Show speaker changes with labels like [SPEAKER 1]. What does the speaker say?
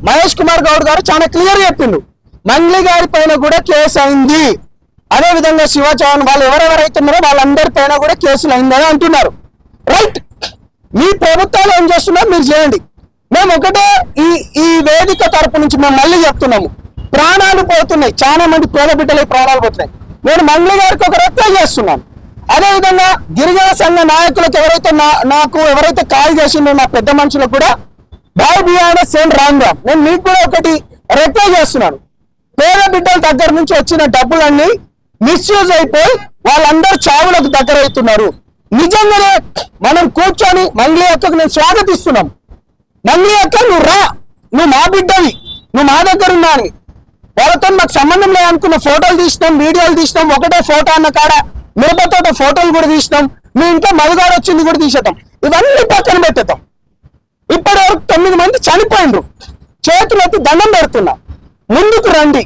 [SPEAKER 1] మహేష్ కుమార్ గౌడ్ గారు చాలా క్లియర్ చెప్పిండు, మంగ్లీ గారి పైన కూడా కేసు అయింది, అదే విధంగా శివ చౌహాన్ వాళ్ళు ఎవరెవరైతే ఉన్నారో వాళ్ళందరి పైన కూడా కేసులు అయిందని అంటున్నారు. రైట్, మీ ప్రభుత్వాలు ఏం చేస్తున్నారో మీరు చేయండి. మేము ఒకటే ఈ వేదిక తరపు నుంచి మేము మళ్ళీ చెప్తున్నాము, ప్రాణాలు పోతున్నాయి, చాలా మంది పేద బిడ్డలు ప్రాణాలు పోతున్నాయి. నేను మంగ్లీ గారికి ఒక రిక్వెస్ట్ చేస్తున్నాను. అదేవిధంగా గిరిజన సంఘ నాయకులకు ఎవరైతే కాల్ చేసిండో నా పెద్ద మనుషులకు కూడా బాయ్ బియాన సేమ్ రామ్. నేను మీకు కూడా ఒకటి రిక్వెస్ట్ చేస్తున్నాను, పేద బిడ్డల దగ్గర నుంచి వచ్చిన డబ్బులన్నీ మిస్యూజ్ అయిపోయి వాళ్ళందరూ చావులకు దగ్గర అవుతున్నారు. నిజంగానే మనం కూర్చొని మంగ్లీ అక్కకు నేను స్వాగతిస్తున్నాం. మంగ్లీ అక్క నువ్వు రా, నువ్వు మా బిడ్డవి, నువ్వు మా దగ్గర ఉన్నావు, వాళ్ళతో మాకు సంబంధం లేదనుకున్న ఫోటోలు తీసినాం, వీడియోలు తీసినాం, ఒకటే ఫోటో అన్న కాడ మిరపతో ఫోటోలు కూడా తీసినాం, మీ ఇంట్లో మధుగాడు వచ్చింది కూడా తీసేద్దాం, ఇవన్నీ పక్కన పెట్టేద్దాం. ఇప్పటి వరకు 9 మంది చనిపోయిండ్రు, చేతులెత్తి దండం పెడుతున్నా, ముందుకు రండి.